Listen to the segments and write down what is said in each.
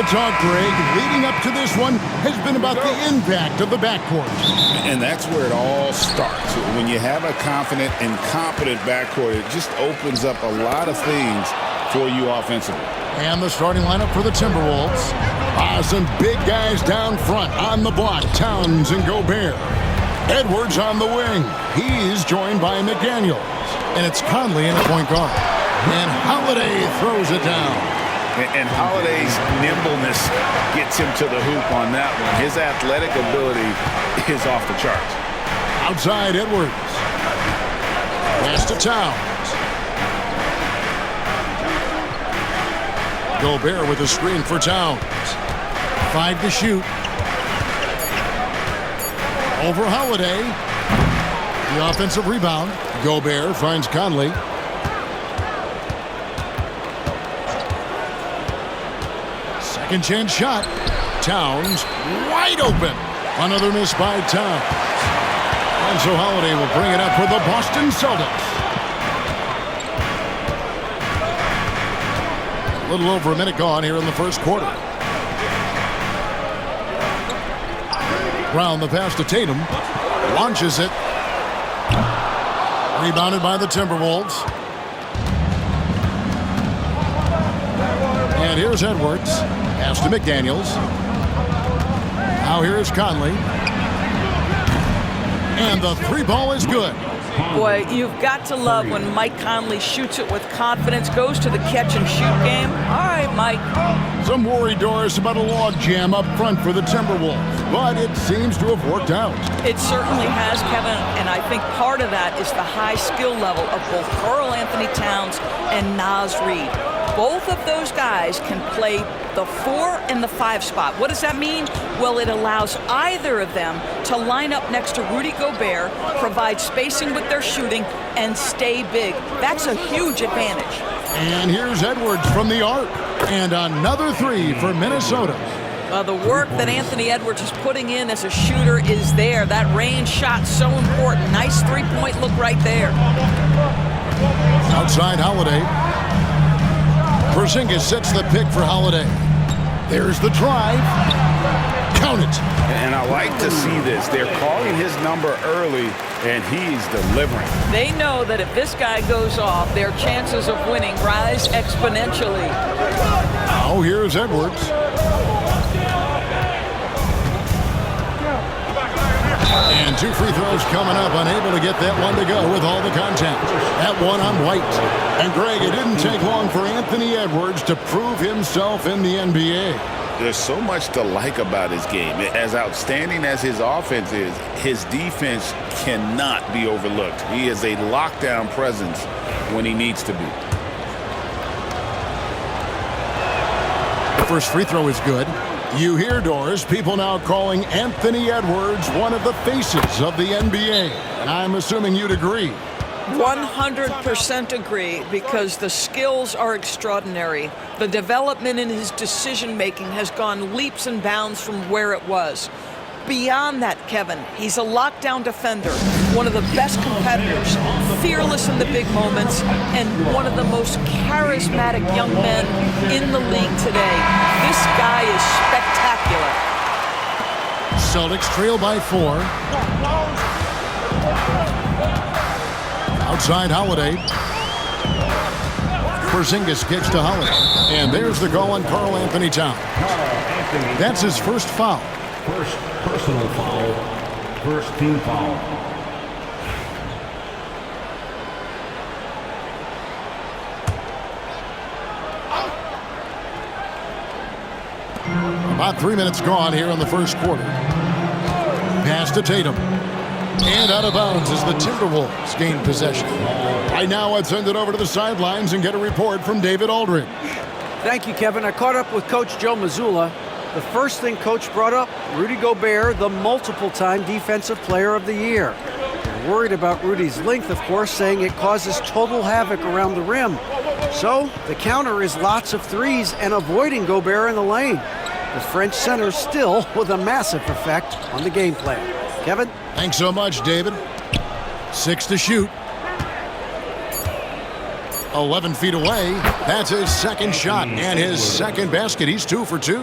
talk, Greg, leading up to this one has been about the impact of the backcourt. And that's where it all starts. When you have a confident and competent backcourt, it just opens up a lot of things for you offensively. And the starting lineup for the Timberwolves. Some big guys down front on the block. Towns and Gobert. Edwards on the wing. He's joined by McDaniels. And it's Conley in the point guard. And Holiday throws it down. And Holiday's nimbleness gets him to the hoop on that one. His athletic ability is off the charts. Outside Edwards. Pass to Towns. Gobert with a screen for Towns. 5 to shoot. Over Holiday. The offensive rebound. Gobert finds Conley. Second chance shot. Towns wide open. Another miss by Towns. And so Holiday will bring it up for the Boston Celtics. A little over a minute gone here in the first quarter. Brown the pass to Tatum. Launches it. Rebounded by the Timberwolves. And here's Edwards. Pass to McDaniels. Now here's Conley. And the three ball is good. Boy, you've got to love when Mike Conley shoots it with confidence, goes to the catch-and-shoot game. All right, Mike. Some worry, Doris, about a log jam up front for the Timberwolves, but it seems to have worked out. It certainly has, Kevin, and I think part of that is the high skill level of both Karl Anthony Towns and Naz Reid. Both of those guys can play the 4 and the 5 spot. What does that mean? Well, it allows either of them to line up next to Rudy Gobert, provide spacing with their shooting, and stay big. That's a huge advantage. And here's Edwards from the arc. And another 3 for Minnesota. The work that Anthony Edwards is putting in as a shooter is there. That range shot so important. Nice three-point look right there. Outside Holiday. Porzingis sets the pick for Holiday. There's the drive. Count it. And I like to see this. They're calling his number early, and he's delivering. They know that if this guy goes off, their chances of winning rise exponentially. Now here's Edwards. And 2 free throws coming up, unable to get that one to go with all the contact. That one on White. And Greg, it didn't take long for Anthony Edwards to prove himself in the NBA. There's so much to like about his game. As outstanding as his offense is, his defense cannot be overlooked. He is a lockdown presence when he needs to be. The first free throw is good. You hear, Doris, people now calling Anthony Edwards one of the faces of the NBA. And I'm assuming you'd agree. 100% agree, because the skills are extraordinary. The development in his decision-making has gone leaps and bounds from where it was. Beyond that, Kevin, he's a lockdown defender, one of the best competitors, fearless in the big moments, and one of the most charismatic young men in the league today. This guy is spectacular. Celtics trail by 4. Outside Holiday. Porzingis kicks to Holiday. And there's the call on Karl Anthony Towns. That's his first foul. First personal foul. First team foul. About 3 minutes gone here in the first quarter. Pass to Tatum. And out of bounds as the Timberwolves gain possession. Right now, let's send it over to the sidelines and get a report from David Aldridge. Thank you, Kevin. I caught up with Coach Joe Mazzulla. The first thing Coach brought up, Rudy Gobert, the multiple-time Defensive Player of the Year. They're worried about Rudy's length, of course, saying it causes total havoc around the rim. So the counter is lots of threes and avoiding Gobert in the lane. The French center still with a massive effect on the game plan. Kevin? Thanks so much, David. 6 to shoot. 11 feet away. That's his second shot and his second basket. He's 2 for 2.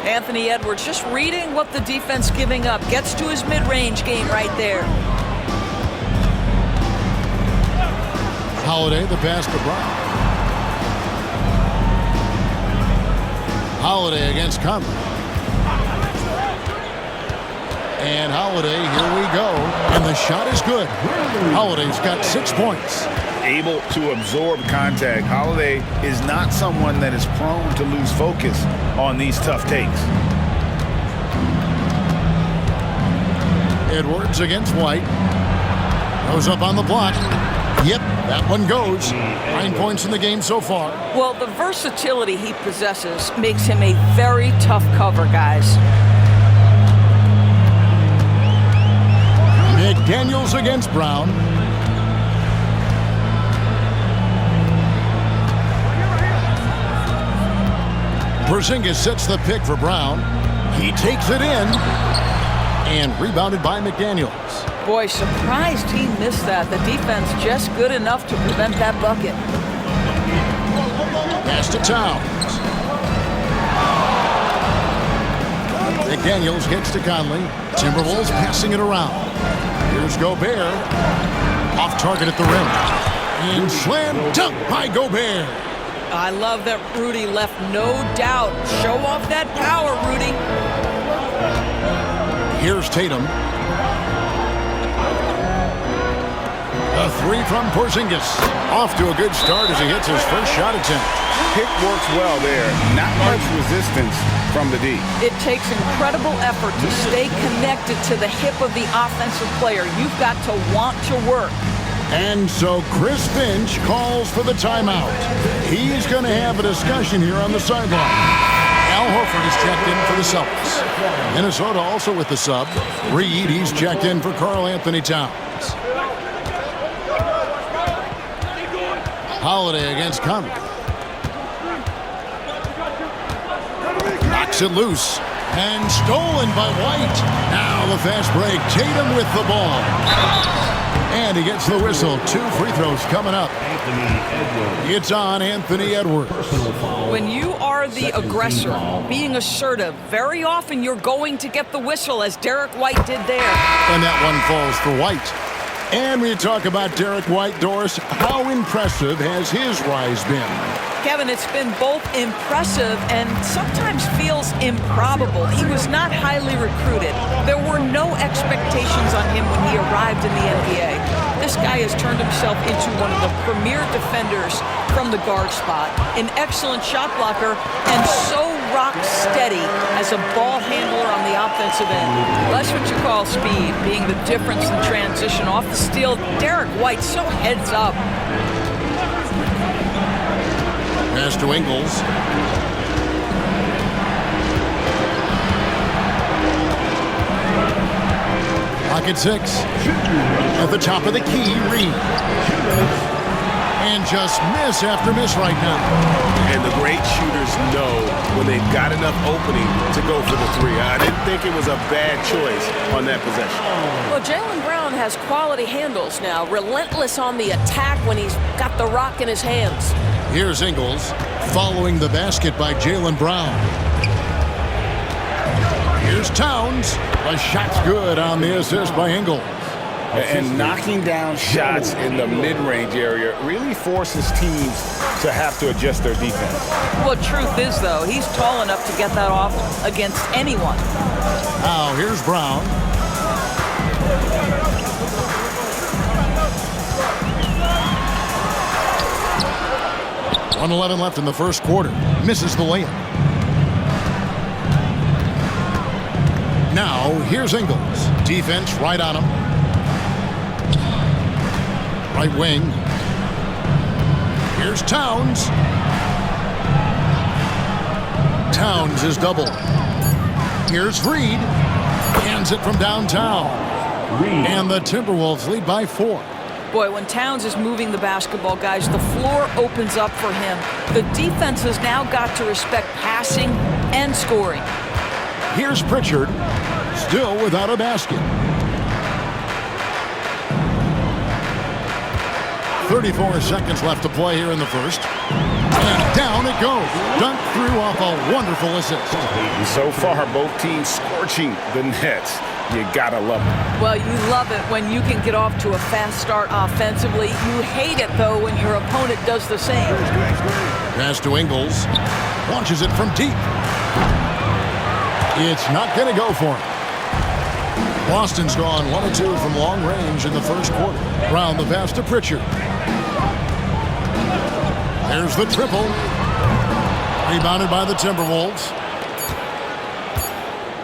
Anthony Edwards just reading what the defense giving up. Gets to his mid-range game right there. Holiday, the pass to Brown. Holiday against Conley. And Holiday, here we go. And the shot is good. Holiday's got 6 points. Able to absorb contact. Holiday is not someone that is prone to lose focus on these tough takes. Edwards against White. Goes up on the block. Yep, that one goes. 9 points in the game so far. Well, the versatility he possesses makes him a very tough cover, guys. McDaniels against Brown. Porzingis sets the pick for Brown. He takes it in. And rebounded by McDaniels. Boy, surprised he missed that. The defense just good enough to prevent that bucket. Pass to Towns. McDaniels gets to Conley. Timberwolves passing it around. Here's Gobert. Off target at the rim. And slam dunk by Gobert. I love that Rudy left no doubt. Show off that power, Rudy. Here's Tatum. A 3 from Porzingis. Off to a good start as he hits his first shot attempt. Pick works well there. Not much resistance from the D. It takes incredible effort to stay connected to the hip of the offensive player. You've got to want to work. And so Chris Finch calls for the timeout. He's going to have a discussion here on the sideline. Al Horford is checked in for the Celtics. Minnesota also with the sub. Reed, he's checked in for Karl Anthony Towns. Holiday against Conley. Knocks it loose. And stolen by White. Now the fast break. Tatum with the ball. And he gets the whistle. 2 free throws coming up. It's on Anthony Edwards. When you are the aggressor, being assertive, very often you're going to get the whistle, as Derek White did there. And that one falls for White. And we talk about Derek White, Doris. How impressive has his rise been? Kevin, it's been both impressive and sometimes feels improbable. He was not highly recruited. There were no expectations on him when he arrived in the NBA. This guy has turned himself into one of the premier defenders from the guard spot, an excellent shot blocker, and so rock steady as a ball handler on the offensive end. That's what you call speed, being the difference in transition. Off the steal, Derek White so heads up. Pass to Ingles. Pocket 6. At the top of the key, Reed. And just miss after miss right now. And the great shooters know when they've got enough opening to go for the 3. I didn't think it was a bad choice on that possession. Well, Jaylen Brown has quality handles now. Relentless on the attack when he's got the rock in his hands. Here's Ingles following the basket by Jaylen Brown. Here's Towns. The shot's good on the assist by Ingles. And knocking down shots in the mid-range area really forces teams to have to adjust their defense. Well, truth is, though, he's tall enough to get that off against anyone. Now, here's Brown. .111 left in the first quarter. Misses the layup. Now, here's Ingles. Defense right on him. Right wing. Here's Towns. Towns is doubled. Here's Reed. Hands it from downtown. And the Timberwolves lead by 4. Boy, when Towns is moving the basketball, guys, the floor opens up for him. The defense has now got to respect passing and scoring. Here's Pritchard, still without a basket. 34 seconds left to play here in the first. And down it goes. Dunked through off a wonderful assist. So far, both teams scorching the nets. You gotta love it. Well, you love it when you can get off to a fast start offensively. You hate it, though, when your opponent does the same. Pass to Ingles. Launches it from deep. It's not going to go for him. Boston's gone 1 of 2 from long range in the first quarter. Brown the pass to Pritchard. There's the triple. Rebounded by the Timberwolves.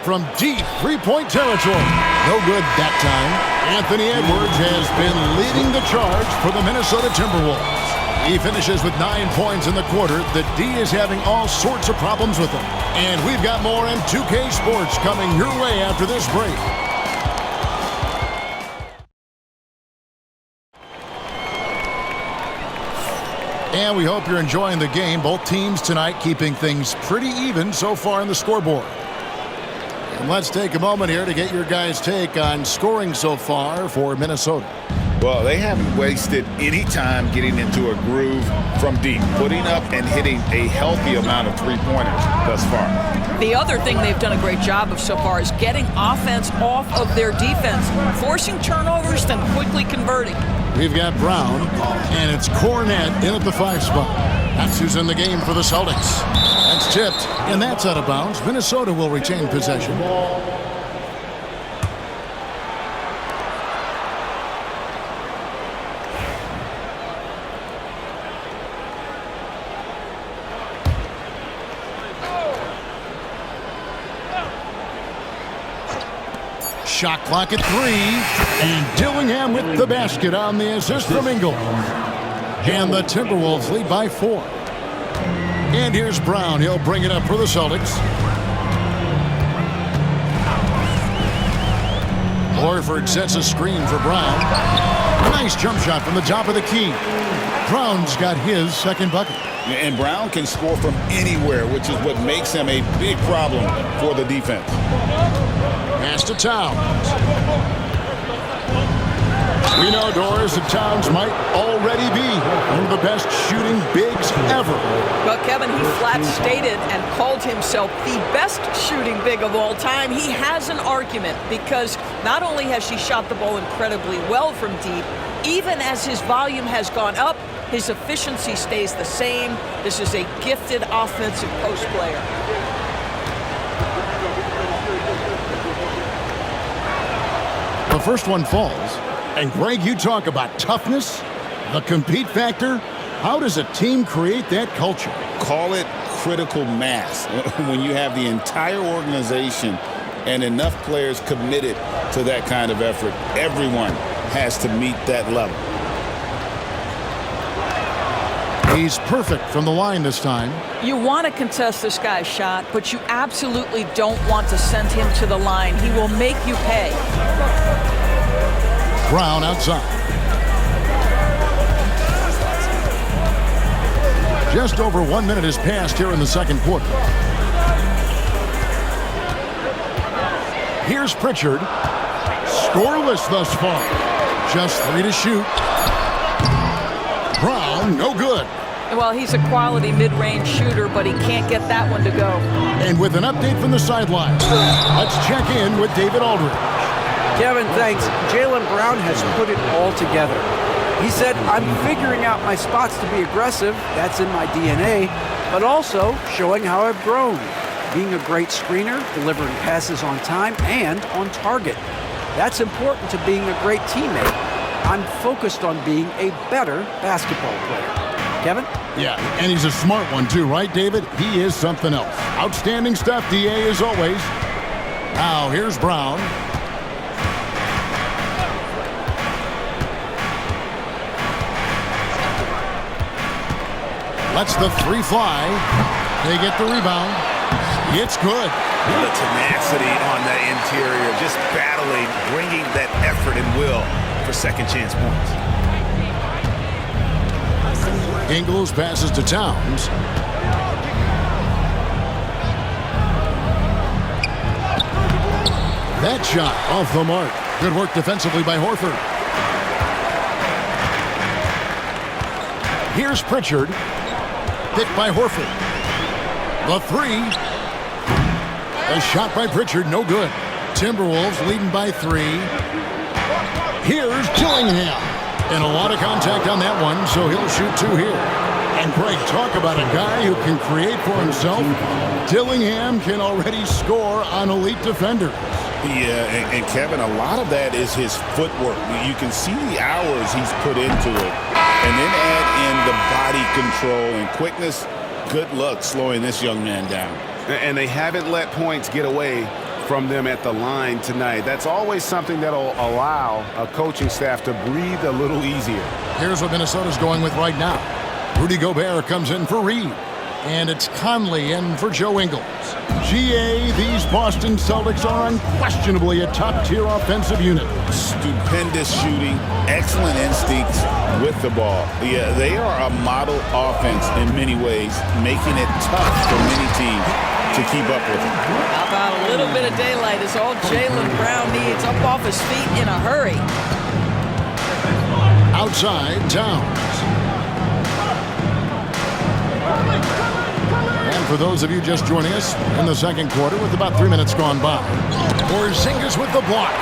From deep three-point territory. No good that time. Anthony Edwards has been leading the charge for the Minnesota Timberwolves. He finishes with 9 points in the quarter. The D is having all sorts of problems with him. And we've got more in 2K Sports coming your way after this break. And we hope you're enjoying the game. Both teams tonight keeping things pretty even so far in the scoreboard. And let's take a moment here to get your guys' take on scoring so far for Minnesota. Well, they haven't wasted any time getting into a groove from deep, putting up and hitting a healthy amount of three-pointers thus far. The other thing they've done a great job of so far is getting offense off of their defense, forcing turnovers, then quickly converting. We've got Brown, and it's Cornette in at the 5 spot. That's who's in the game for the Celtics. That's tipped, and that's out of bounds. Minnesota will retain possession. Shot clock at 3, and Dillingham with the basket on the assist from Ingles. And the Timberwolves lead by 4. And here's Brown. He'll bring it up for the Celtics. Horford sets a screen for Brown. Nice jump shot from the top of the key. Brown's got his second bucket. And Brown can score from anywhere, which is what makes him a big problem for the defense. Pass to Towns. We know, Doris, that Towns might already be one of the best shooting bigs ever. But Kevin, he flat stated and called himself the best shooting big of all time. He has an argument because not only has she shot the ball incredibly well from deep, even as his volume has gone up, his efficiency stays the same. This is a gifted offensive post player. The first one falls. And Greg, you talk about toughness, the compete factor. How does a team create that culture? Call it critical mass. When you have the entire organization and enough players committed to that kind of effort, everyone has to meet that level. He's perfect from the line this time. You want to contest this guy's shot, but you absolutely don't want to send him to the line. He will make you pay. Brown outside. Just over 1 minute has passed here in the second quarter. Here's Pritchard. Scoreless thus far. Just 3 to shoot. Brown, no good. Well, he's a quality mid-range shooter, but he can't get that one to go. And with an update from the sidelines, let's check in with David Aldridge. Kevin, thanks. Jaylen Brown has put it all together. He said, I'm figuring out my spots to be aggressive. That's in my DNA. But also showing how I've grown. Being a great screener, delivering passes on time and on target. That's important to being a great teammate. I'm focused on being a better basketball player. Kevin? Yeah, and he's a smart one too, right, David? He is something else. Outstanding stuff, DA, as always. Now, here's Brown. Lets the 3 fly. They get the rebound. It's good. The tenacity on that interior, just battling, bringing that effort and will for second chance points. Ingles passes to Towns. That shot off the mark. Good work defensively by Horford. Here's Pritchard. Picked by Horford. The three. A shot by Pritchard, no good. Timberwolves leading by 3. Here's Dillingham. And a lot of contact on that one, so he'll shoot 2 here. And Greg, talk about a guy who can create for himself. Dillingham can already score on elite defenders. Yeah, and Kevin, a lot of that is his footwork. You can see the hours he's put into it. And then add in the body control and quickness. Good luck slowing this young man down. And they haven't let points get away from them at the line tonight. That's always something that'll allow a coaching staff to breathe a little easier. Here's what Minnesota's going with right now. Rudy Gobert comes in for Reed. And it's Conley in for Joe Ingles. GA, these Boston Celtics are unquestionably a top-tier offensive unit. Stupendous shooting, excellent instincts with the ball. Yeah, they are a model offense in many ways, making it tough for many teams to keep up with them. How about a little bit of daylight is all Jaylen Brown needs, up off his feet in a hurry. Outside, Towns. And for those of you just joining us in the second quarter with about 3 minutes gone by, Porzingis with the block.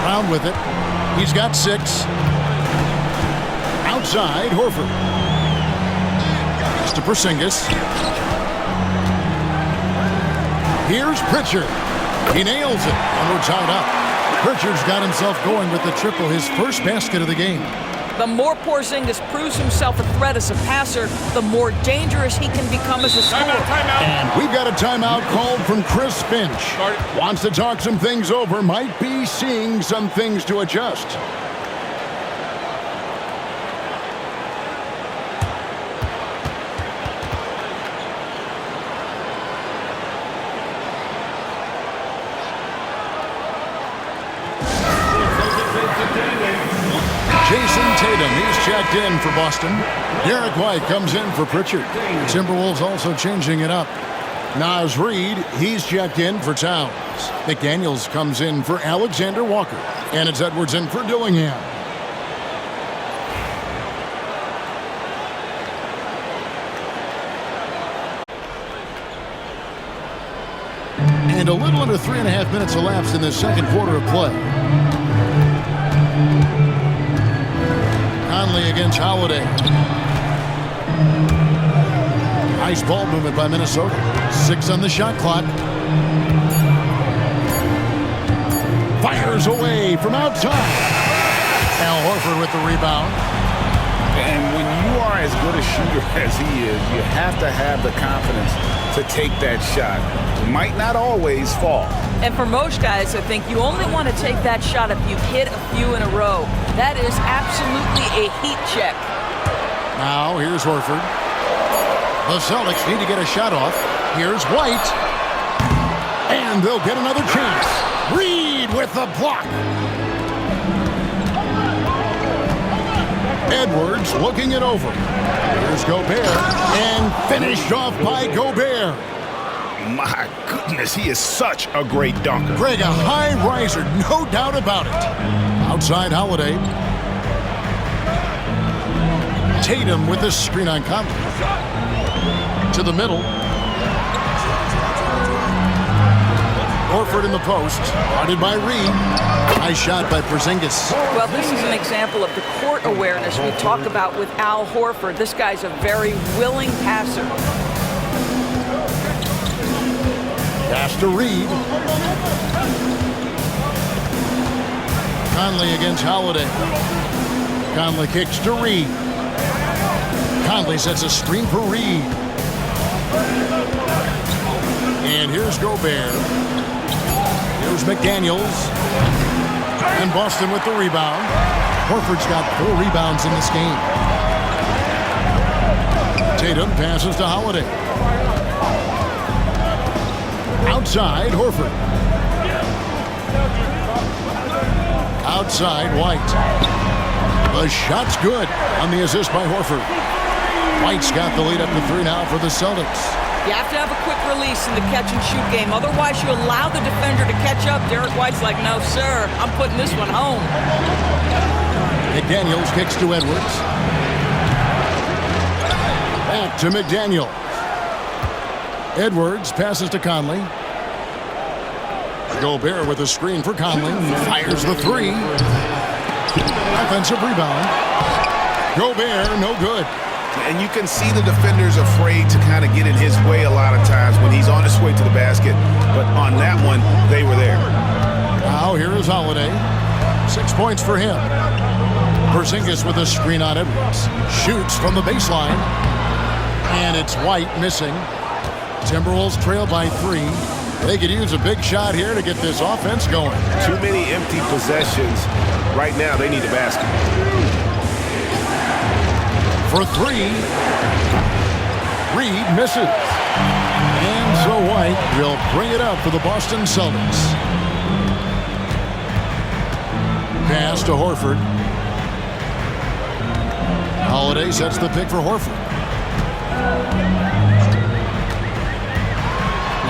Brown with it. He's got 6. Outside, Horford. To Porzingis. Here's Pritchard. He nails it, and we're tied up. Pritchard's got himself going with the triple, his first basket of the game. The more Porzingis proves himself a threat as a passer, the more dangerous he can become as a scorer. And we've got a timeout called from Chris Finch. Wants to talk some things over, might be seeing some things to adjust. Jason Tatum, he's checked in for Boston. Derek White comes in for Pritchard. Timberwolves also changing it up. Naz Reid, he's checked in for Towns. McDaniels comes in for Alexander Walker. And it's Edwards in for Dillingham. And a little under 3.5 minutes elapsed in this second quarter of play. Conley against Holiday. Nice ball movement by Minnesota. 6 on the shot clock. Fires away from outside. Al Horford with the rebound. And when you are as good a shooter as he is, you have to have the confidence to take that shot. It might not always fall. And for most guys, I think you only want to take that shot if you've hit a few in a row. That is absolutely a heat check. Now, here's Horford. The Celtics need to get a shot off. Here's White. And they'll get another chance. Reed with the block. Edwards looking it over. Here's Gobert. And finished off by Gobert. My goodness, he is such a great dunker. Greg, a high riser, no doubt about it. Outside Holiday. Tatum with the screen on Conley. To the middle. Horford in the post. Guarded by Reed. Nice shot by Porzingis. Well, this is an example of the court awareness we talk about with Al Horford. This guy's a very willing passer. Pass to Reed. Conley against Holiday. Conley kicks to Reed. Conley sets a screen for Reed. And here's Gobert. Here's McDaniels. And Boston with the rebound. Horford's got 4 rebounds in this game. Tatum passes to Holiday. Outside, Horford. Outside, White. The shot's good on the assist by Horford. White's got the lead up to 3 now for the Celtics. You have to have a quick release in the catch-and-shoot game. Otherwise, you allow the defender to catch up. Derek White's like, no, sir, I'm putting this one home. McDaniels kicks to Edwards. Back to McDaniels. Edwards passes to Conley. Gobert with a screen for Conley. Fires the three. Offensive rebound. Gobert, no good. And you can see the defenders afraid to kind of get in his way a lot of times when he's on his way to the basket. But on that one, they were there. Now here is Holiday. 6 points for him. Porzingis with a screen on Edwards. Shoots from the baseline. And it's White missing. Timberwolves trail by 3. They could use a big shot here to get this offense going. Too many empty possessions. Right now, they need a basket. For 3. Reed misses. And so White will bring it up for the Boston Celtics. Pass to Horford. Holiday sets the pick for Horford.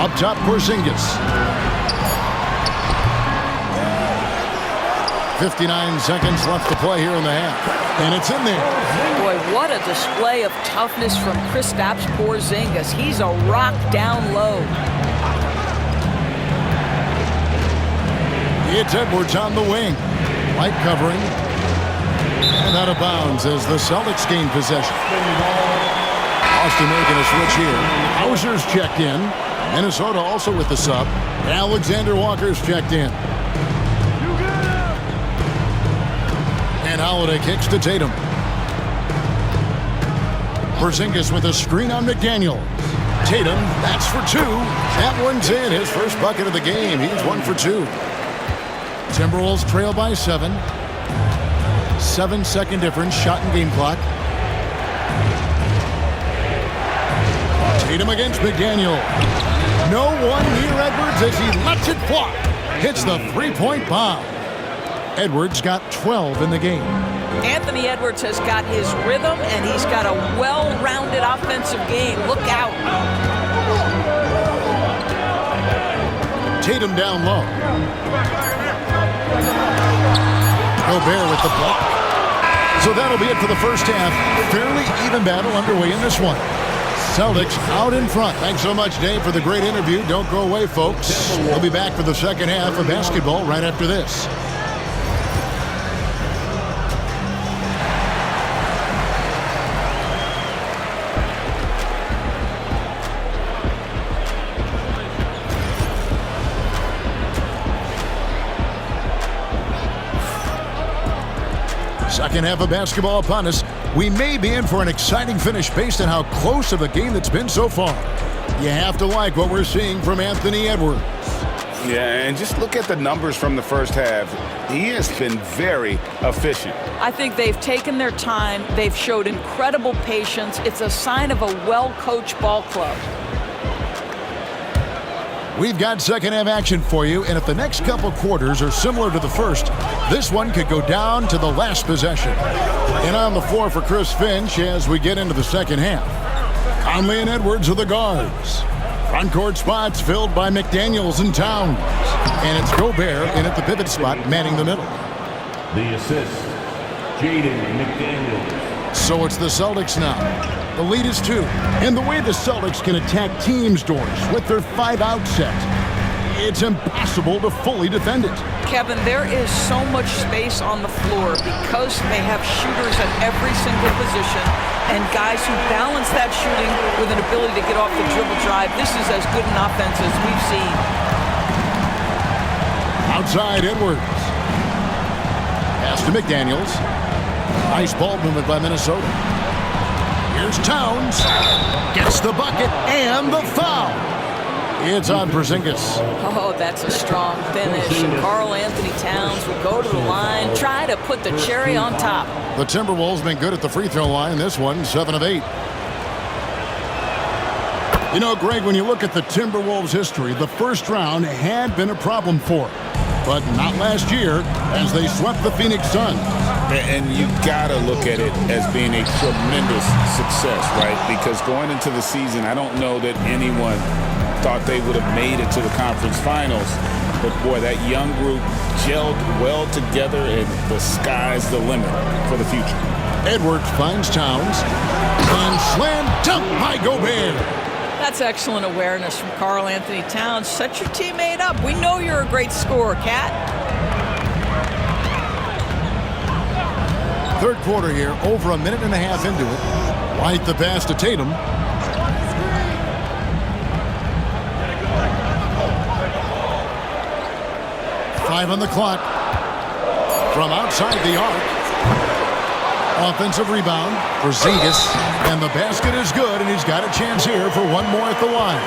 Up top, Porzingis. 59 seconds left to play here in the half. And it's in there. Boy, what a display of toughness from Kristaps Porzingis. He's a rock down low. It's Edwards on the wing. White covering. And out of bounds as the Celtics gain possession. Boston making a switch here. Hauser's checked in. Minnesota also with the sub. Alexander Walker's checked in. And Holiday kicks to Tatum. Porzingis with a screen on McDaniels. Tatum, that's for 2. That one's in. His first bucket of the game. He's 1 for 2. Timberwolves trail by 7. 7-second difference. Shot and game clock. Tatum against McDaniel. No one near Edwards as he lets it fly. Hits the three-point bomb. Edwards got 12 in the game. Anthony Edwards has got his rhythm, and he's got a well-rounded offensive game. Look out. Tatum down low. Gobert with the block. So that'll be it for the first half. Fairly even battle underway in this one. Celtics out in front. Thanks so much, Dave, for the great interview. Don't go away, folks. We'll be back for the second half of basketball right after this. Second half of basketball upon us. We may be in for an exciting finish based on how close of a game that's been so far. You have to like what we're seeing from Anthony Edwards. Yeah, and just look at the numbers from the first half. He has been very efficient. I think they've taken their time. They've showed incredible patience. It's a sign of a well-coached ball club. We've got second half action for you, and if the next couple quarters are similar to the first, this one could go down to the last possession. And on the floor for Chris Finch as we get into the second half. Conley and Edwards are the guards. Front court spots filled by McDaniels and Towns. And it's Gobert in at the pivot spot, manning the middle. The assist, Jaden McDaniels. So it's the Celtics now. The lead is 2. And the way the Celtics can attack teams' doors with their 5-out set, it's impossible to fully defend it. Kevin, there is so much space on the floor because they have shooters at every single position and guys who balance that shooting with an ability to get off the dribble drive. This is as good an offense as we've seen. Outside Edwards. Pass to McDaniels. Nice ball movement by Minnesota. Here's Towns. Gets the bucket and the foul. It's on Porzingis. Oh, that's a strong finish. And Karl Anthony Towns will go to the line, try to put the cherry on top. The Timberwolves been good at the free throw line. This one, 7 of 8. You know, Greg, when you look at the Timberwolves' history, the first round had been a problem for them. But not last year as they swept the Phoenix Suns. And you got to look at it as being a tremendous success, right? Because going into the season, I don't know that anyone thought they would have made it to the conference finals. But boy, that young group gelled well together, and the sky's the limit for the future. Edwards finds Towns. And slam dunk by Gobert. That's excellent awareness from Karl Anthony Towns. Set your teammate up. We know you're a great scorer, Cat. Third quarter here, over a minute and a half into it. White the pass to Tatum. Five on the clock. From outside the arc. Offensive rebound for Porzingis. And the basket is good, and he's got a chance here for one more at the line.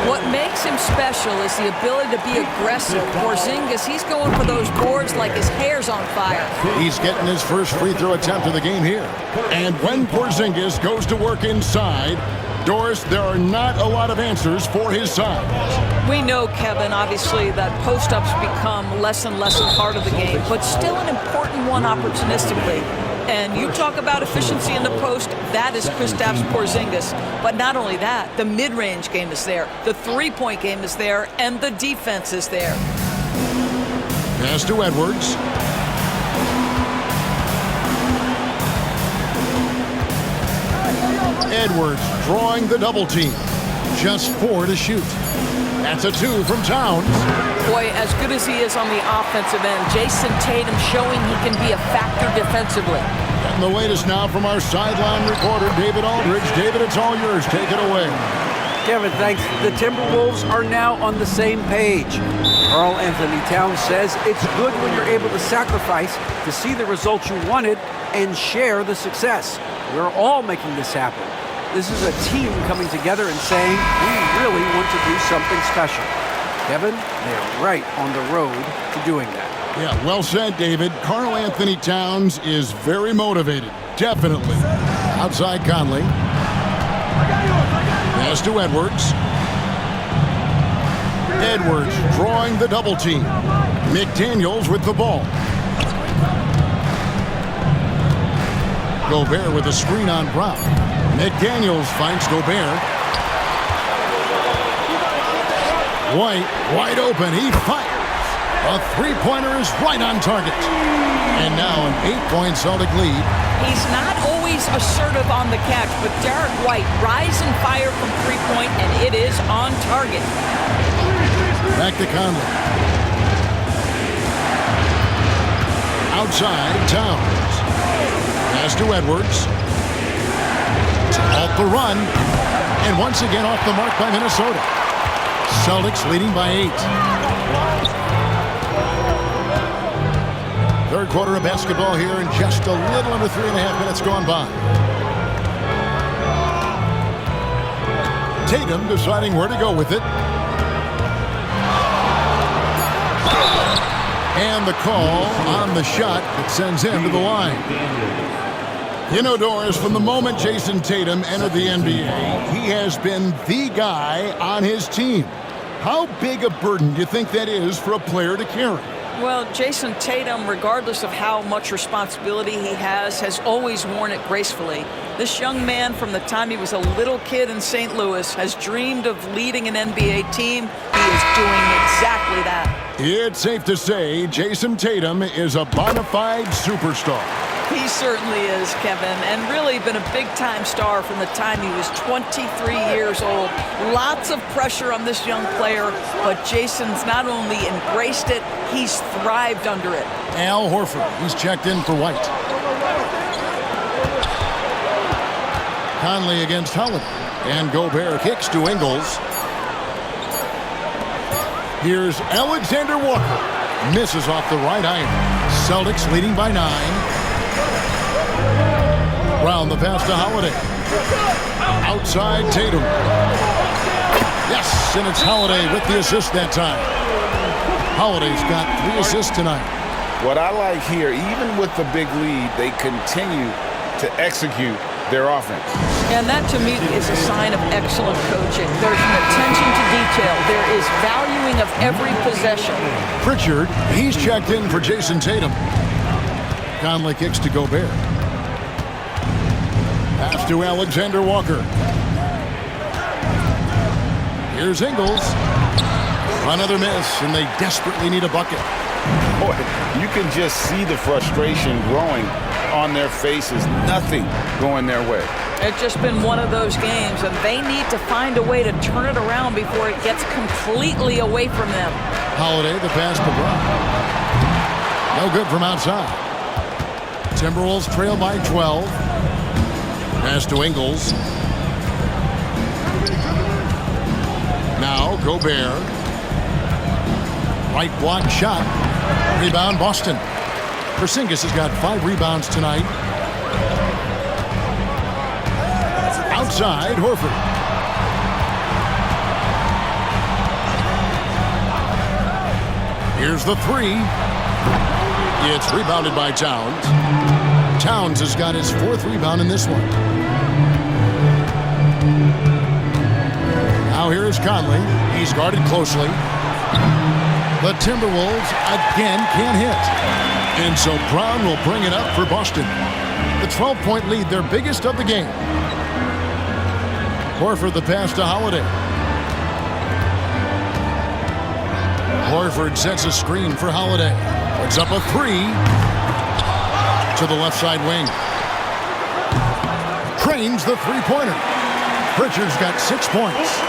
What makes him special is the ability to be aggressive. Porzingis, he's going for those boards like his hair's on fire. He's getting his first free throw attempt of the game here. And when Porzingis goes to work inside, Doris, there are not a lot of answers for his size. We know, Kevin, obviously, that post-ups become less and less a part of the game, but still an important one opportunistically. And you talk about efficiency in the post, that is Kristaps Porzingis. But not only that, the mid-range game is there, the three-point game is there, and the defense is there. Pass to Edwards. Edwards drawing the double team. Just 4 to shoot. That's a 2 from Towns. Boy, as good as he is on the offensive end, Jason Tatum showing he can be a factor defensively. And the latest now from our sideline reporter, David Aldridge. David, it's all yours. Take it away. Kevin, thanks. The Timberwolves are now on the same page. Karl Anthony Towns says it's good when you're able to sacrifice to see the results you wanted and share the success. We're all making this happen. This is a team coming together and saying, we really want to do something special. Kevin, they're right on the road to doing that. Yeah, well said, David. Karl Anthony Towns is very motivated. Definitely. Outside Conley. Pass to Edwards. Edwards drawing the double team. McDaniels with the ball. Gobert with a screen on Brown. McDaniels finds Gobert. White, wide open. He fires. A three-pointer is right on target. And now an 8-point Celtic lead. He's not always assertive on the catch, but Derek White rise and fire from three-point, and it is on target. Back to Conley. Outside, Towns. Pass to Edwards. Off the run. And once again off the mark by Minnesota. Celtics leading by 8. Third quarter of basketball here, and just a little under 3.5 minutes gone by. Tatum deciding where to go with it. And the call on the shot that sends him to the line. You know, Doris, from the moment Jason Tatum entered the NBA, he has been the guy on his team. How big a burden do you think that is for a player to carry? Well, Jason Tatum, regardless of how much responsibility he has always worn it gracefully. This young man, from the time he was a little kid in St. Louis, has dreamed of leading an NBA team. He is doing exactly that. It's safe to say Jason Tatum is a bona fide superstar. He certainly is, Kevin, and really been a big-time star from the time he was 23 years old. Lots of pressure on this young player, but Jason's not only embraced it, he's thrived under it. Al Horford, he's checked in for White. Conley against Holiday, and Gobert kicks to Ingles. Here's Alexander Walker, misses off the right iron. Celtics leading by 9. Brown the pass to Holiday. Outside Tatum. Yes, and it's Holiday with the assist that time. Holiday's got 3 assists tonight. What I like here, even with the big lead, they continue to execute their offense. And that, to me, is a sign of excellent coaching. There's an attention to detail. There is valuing of every possession. Pritchard, he's checked in for Jason Tatum. Conley kicks to Gobert. Pass to Alexander Walker. Here's Ingles. Another miss, and they desperately need a bucket. Boy, you can just see the frustration growing on their faces. Nothing going their way. It's just been one of those games, and they need to find a way to turn it around before it gets completely away from them. Holiday, the pass to Brown. No good from outside. Timberwolves trail by 12. Pass to Ingles. Now Gobert. Right block shot. Rebound Boston. Porzingis has got 5 rebounds tonight. Outside, Horford. Here's the 3. It's rebounded by Towns. Towns has got his 4th rebound in this one. Now here's Conley. He's guarded closely. The Timberwolves again can't hit. And so Brown will bring it up for Boston. The 12-point lead, their biggest of the game. Horford the pass to Holiday. Horford sets a screen for Holiday. Puts up a 3 to the left side wing. Trains the three-pointer. Pritchard's got 6 points.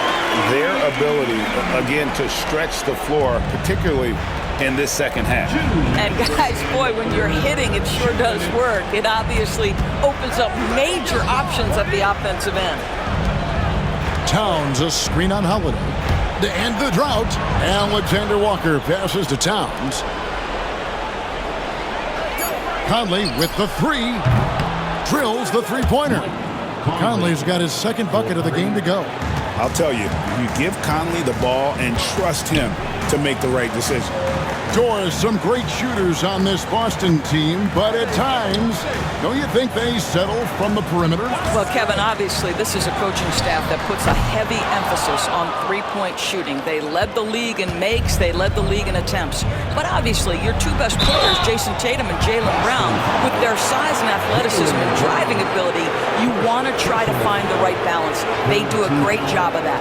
Their ability, again, to stretch the floor, particularly in this second half. And guys, boy, when you're hitting, it sure does work. It obviously opens up major options at the offensive end. Towns a screen on Holiday. To end the drought, Alexander Walker passes to Towns. Conley with the 3. Drills the three-pointer. Conley's got his 2nd bucket of the game to go. I'll tell you, you give Conley the ball and trust him to make the right decision. Doris, some great shooters on this Boston team, but at times, don't you think they settle from the perimeter? Well, Kevin, obviously, this is a coaching staff that puts a heavy emphasis on three-point shooting. They led the league in makes, they led the league in attempts. But obviously, your 2 best players, Jason Tatum and Jaylen Brown, with their size and athleticism and driving ability, you want to try to find the right balance. They do a great job of that.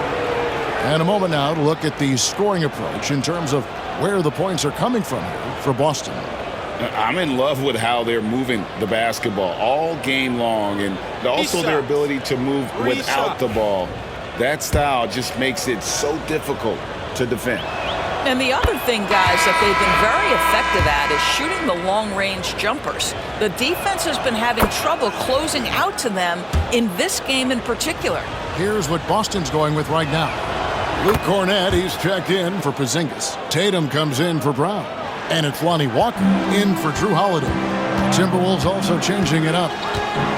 And a moment now to look at the scoring approach in terms of where the points are coming from here for Boston. I'm in love with how they're moving the basketball all game long, and also their ability to move without the ball. That style just makes it so difficult to defend. And the other thing, guys, that they've been very effective at is shooting the long-range jumpers. The defense has been having trouble closing out to them in this game in particular. Here's what Boston's going with right now. Luke Cornett, he's checked in for Porzingis. Tatum comes in for Brown. And it's Lonnie Walker in for Drew Holiday. Timberwolves also changing it up.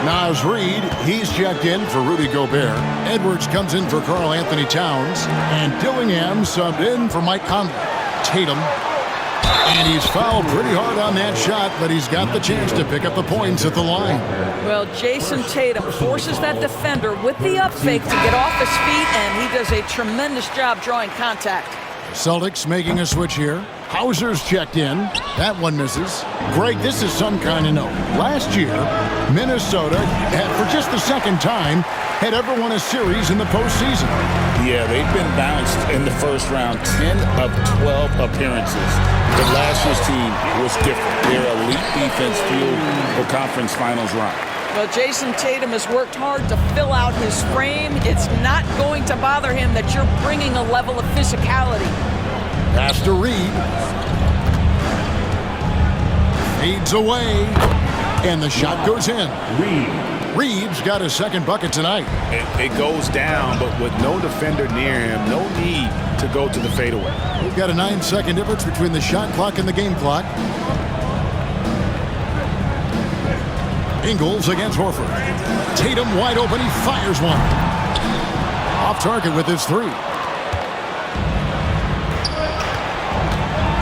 Naz Reid, he's checked in for Rudy Gobert. Edwards comes in for Karl Anthony Towns. And Dillingham subbed in for Mike Conley. Tatum. And he's fouled pretty hard on that shot, but he's got the chance to pick up the points at the line. Well, Jason Tatum forces that defender with the up fake to get off his feet, and he does a tremendous job drawing contact. Celtics making a switch here. Hauser's checked in. That one misses. Greg, this is some kind of note. Last year, Minnesota, for just the 2nd time, had ever won a series in the postseason. Yeah, they've been bounced in the first round 10 of 12 appearances. But last year's team was different. Their elite defense fueled the conference finals run. Well, Jason Tatum has worked hard to fill out his frame. It's not going to bother him that you're bringing a level of physicality. Pass to Reid. Fades away. And the shot goes in. Reid's got his 2nd bucket tonight. It goes down, but with no defender near him, no need to go to the fadeaway. We've got a 9-second difference between the shot clock and the game clock. Ingles against Horford. Tatum wide open. He fires one. Off target with his 3.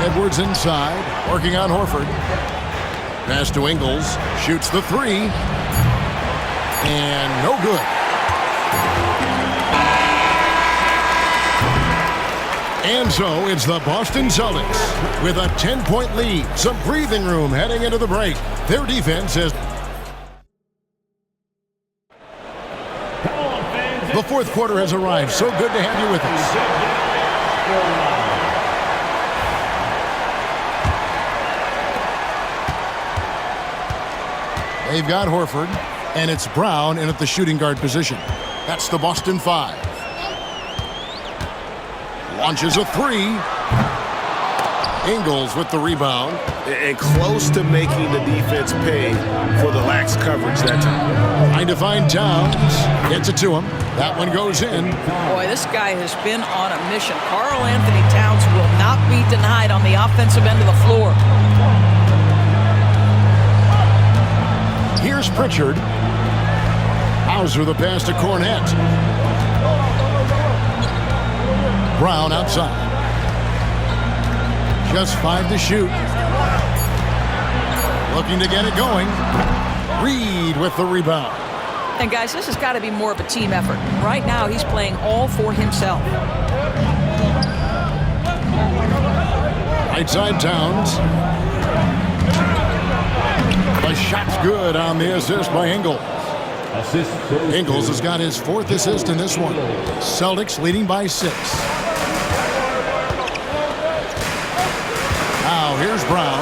Edwards inside. Working on Horford. Pass to Ingles. Shoots the 3. And no good. And so it's the Boston Celtics with a 10-point lead. Some breathing room heading into the break. Their defense has... The 4th quarter has arrived. So good to have you with us. They've got Horford, and it's Brown in at the shooting guard position. That's the Boston 5. Launches a 3. Ingles with the rebound. And close to making the defense pay for the lax coverage that time. Trying to find Towns. Gets it to him. That one goes in. Boy, this guy has been on a mission. Karl Anthony Towns will not be denied on the offensive end of the floor. Here's Pritchard. Hauser the pass to Cornette. Brown outside. Just 5 to shoot. Looking to get it going. Reed with the rebound. And guys, this has got to be more of a team effort. Right now, he's playing all for himself. Right side Towns. The shot's good on the assist by Ingles. Ingles has got his 4th assist in this one. Celtics leading by 6. Now here's Brown.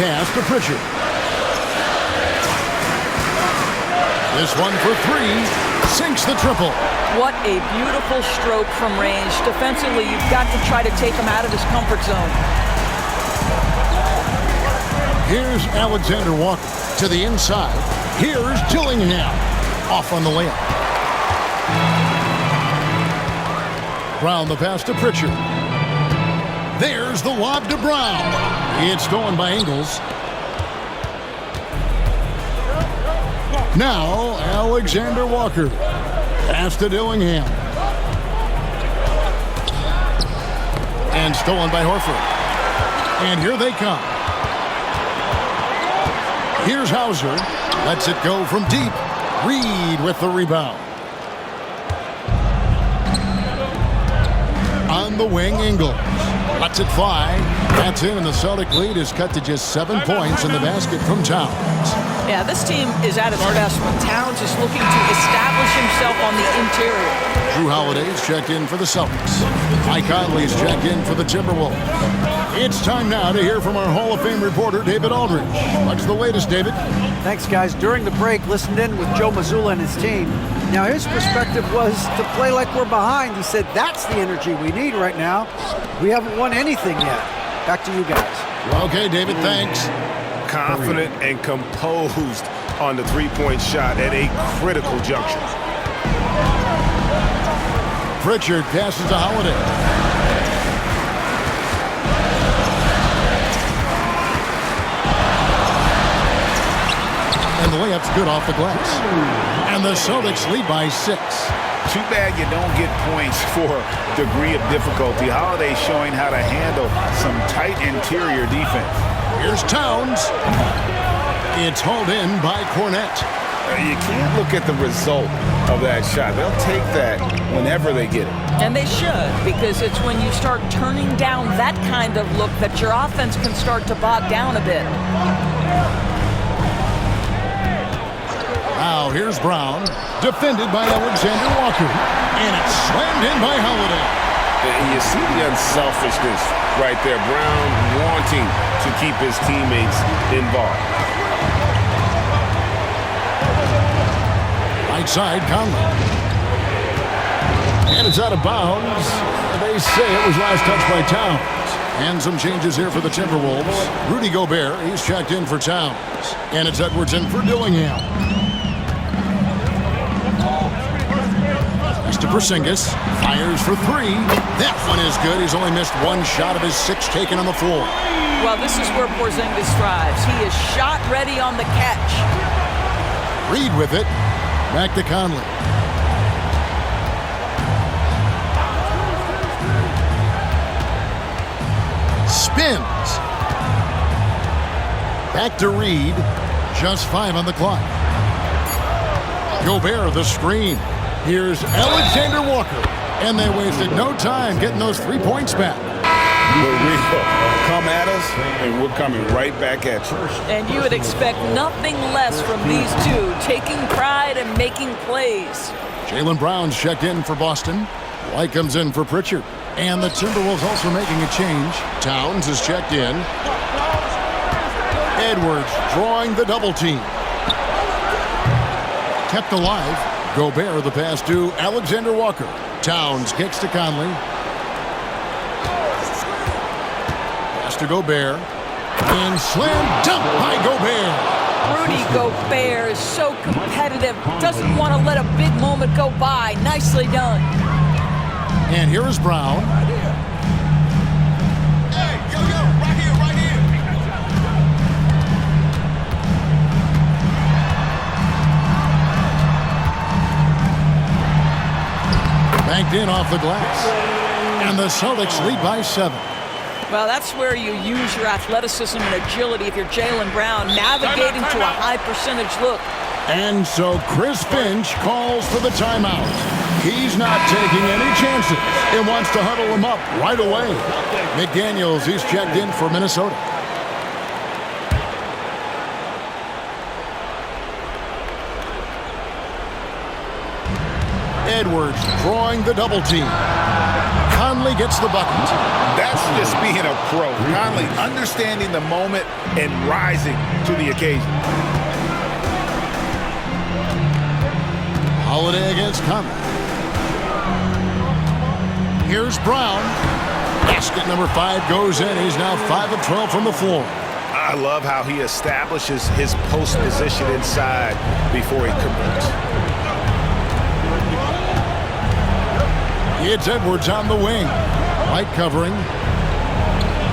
Pass to Pritchard. This one for 3. Sinks the triple. What a beautiful stroke from range. Defensively, you've got to try to take him out of his comfort zone. Here's Alexander Walker to the inside. Here's Dillingham. Off on the layup. Brown the pass to Pritchard. There's the lob to Brown. It's stolen by Ingles. Now Alexander Walker. Pass to Dillingham. And stolen by Horford. And here they come. Here's Hauser. Lets it go from deep. Reed with the rebound. On the wing, Ingles. Lets it fly. That's in, and the Celtic lead is cut to just 7 points in the basket from Towns. Yeah, this team is at its best when Towns is looking to establish himself on the interior. Drew Holiday's checked in for the Celtics. Mike Conley's checked in for the Timberwolves. It's time now to hear from our Hall of Fame reporter, David Aldridge. What's the latest, David? Thanks, guys. During the break, listened in with Joe Mazzulla and his team. Now, his perspective was to play like we're behind. He said that's the energy we need right now. We haven't won anything yet. Back to you guys. Okay, David, thanks. Confident and composed on the three-point shot at a critical juncture. Pritchard passes to Holiday. And the layup's good off the glass. And the Celtics lead by 6. Too bad you don't get points for degree of difficulty. Holiday showing how to handle some tight interior defense. Here's Towns. It's hauled in by Cornette. You can't look at the result of that shot. They'll take that whenever they get it. And they should, because it's when you start turning down that kind of look that your offense can start to bog down a bit. Now here's Brown, defended by Alexander Walker. And it's slammed in by Holiday. And you see the unselfishness right there. Brown wanting to keep his teammates involved. Right side, Conley. And it's out of bounds. They say it was last touched by Towns. And some changes here for the Timberwolves. Rudy Gobert, he's checked in for Towns. And it's Edwards in for Dillingham. Pass to Porzingis. Fires for 3. That one is good. He's only missed 1 shot of his 6 taken on the floor. Well, this is where Porzingis thrives. He is shot ready on the catch. Reed with it. Back to Conley. Spins. Back to Reed. Just 5 on the clock. Gobert, the screen. Here's Alexander Walker. And they wasted no time getting those 3 points back. We're real. Come at us, and we're coming right back at you. And you would expect nothing less from these two, taking pride and making plays. Jaylen Brown's checked in for Boston. White comes in for Pritchard. And the Timberwolves also making a change. Towns is checked in. Edwards drawing the double team. Kept alive. Gobert the pass to Alexander Walker. Towns kicks to Conley. Pass to Gobert. And slam dunk by Gobert. Rudy Gobert is so competitive. Doesn't want to let a big moment go by. Nicely done. And here is Brown. Hey, yo, right here, right here. Banked in off the glass. And the Celtics lead by 7. Well, that's where you use your athleticism and agility if you're Jaylen Brown, navigating to a high percentage look. And so Chris Finch calls for the timeout. He's not taking any chances and wants to huddle him up right away. McDaniels, he's checked in for Minnesota. Edwards drawing the double team. Conley gets the bucket. That's just being a pro. Conley understanding the moment and rising to the occasion. Holiday against Conley. Here's Brown. Basket number 5 goes in. He's now 5 of 12 from the floor. I love how he establishes his post position inside before he converts. It's Edwards on the wing. Light covering.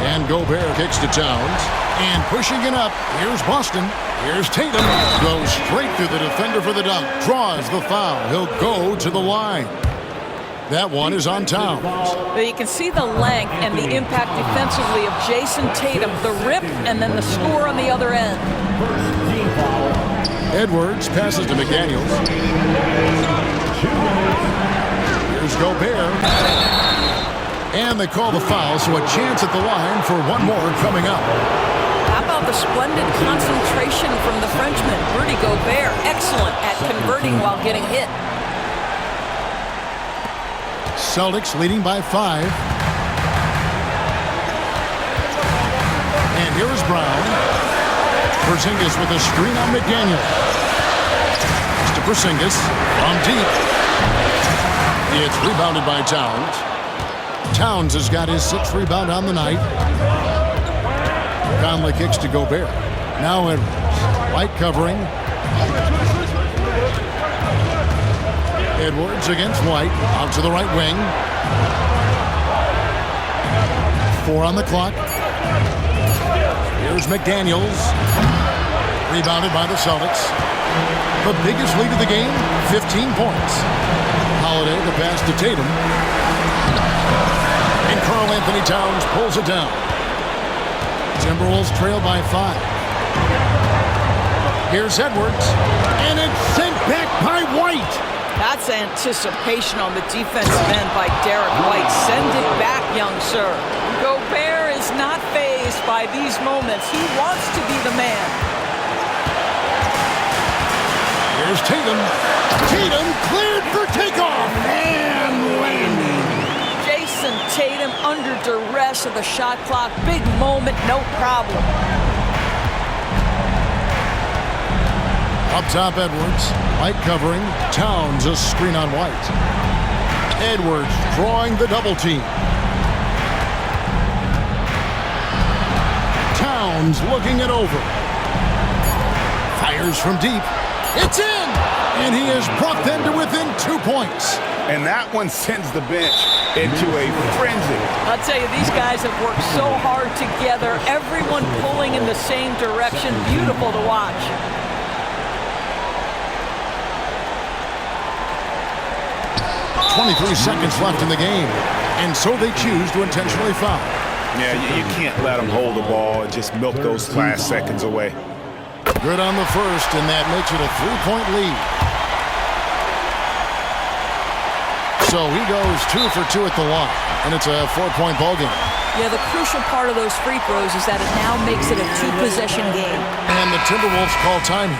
And Gobert kicks to Towns. And pushing it up. Here's Boston. Here's Tatum. Goes straight through the defender for the dunk. Draws the foul. He'll go to the line. That one is on Towns. But you can see the length and the impact defensively of Jason Tatum. The rip and then the score on the other end. Edwards passes to McDaniels. Here's Gobert. And they call the foul, so a chance at the line for one more coming up. How about the splendid concentration from the Frenchman, Rudy Gobert. Excellent at converting while getting hit. Celtics leading by 5. And here is Brown. Porzingis with a screen on McDaniel. To Porzingis from deep. It's rebounded by Towns. Towns has got his 6th rebound on the night. Conley kicks to Gobert. Now Edwards. Light covering. Edwards against White. Out to the right wing. 4 on the clock. Here's McDaniels. Rebounded by the Celtics. The biggest lead of the game, 15 points. Holiday, the pass to Tatum. And Karl Anthony Towns pulls it down. Timberwolves trail by 5. Here's Edwards. And it's sent back by White. That's anticipation on the defensive end by Derek White. Send it back, young sir. Gobert is not fazed by these moments. He wants to be the man. Here's Tatum. Tatum cleared for takeoff. And landing. Jason Tatum under duress of the shot clock. Big moment, no problem. Up top, Edwards. White covering. Towns a screen on White. Edwards drawing the double team. Towns looking it over. Fires from deep. It's in! And he has brought them to within 2 points. And that one sends the bench into a frenzy. I'll tell you, these guys have worked so hard together. Everyone pulling in the same direction. Beautiful to watch. .23 seconds left in the game. And so they choose to intentionally foul. Yeah, you can't let them hold the ball and just milk those last seconds away. Good on the first, and that makes it a 3-point lead. So he goes 2 for 2 at the line, and it's a 4-point ball game. Yeah, the crucial part of those free throws is that it now makes it a 2-possession game. And the Timberwolves call time.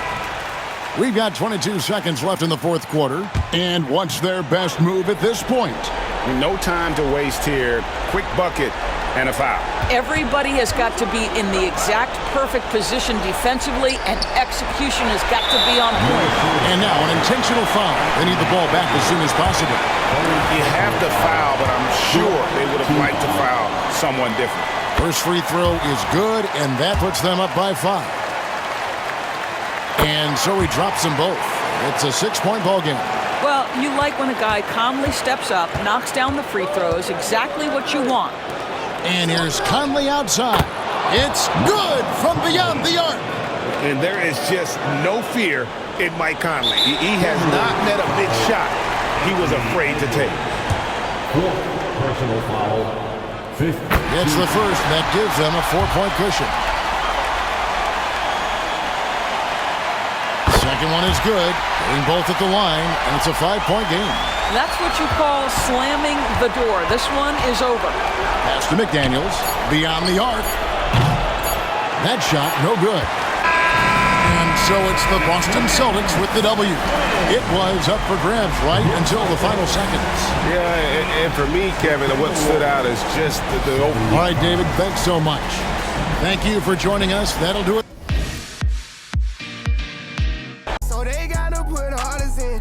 We've got 22 seconds left in the 4th quarter. And what's their best move at this point? No time to waste here. Quick bucket And a foul. Everybody has got to be in the exact perfect position defensively, and execution has got to be on point. And now an intentional foul. They need the ball back as soon as possible. You have to foul, but I'm sure they would have liked to foul someone different. First free throw is good, and that puts them up by 5. And so he drops them both. It's a 6-point ball game. Well, you like when a guy calmly steps up, knocks down the free throws, exactly what you want. And here's Conley outside. It's good from beyond the arc. And there is just no fear in Mike Conley. He has not met a big shot he was afraid to take. Fourth personal foul. Fifth. It's the first, and that gives them a 4-point cushion. Second one is good. Getting both at the line, and it's a 5-point game. That's what you call slamming the door. This one is over. Pass to McDaniels. Beyond the arc. That shot, no good. And so it's the Boston Celtics with the W. It was up for grabs right until the final seconds. Yeah, and for me, Kevin, what stood out is just the All right, David, thanks so much. Thank you for joining us. That'll do it.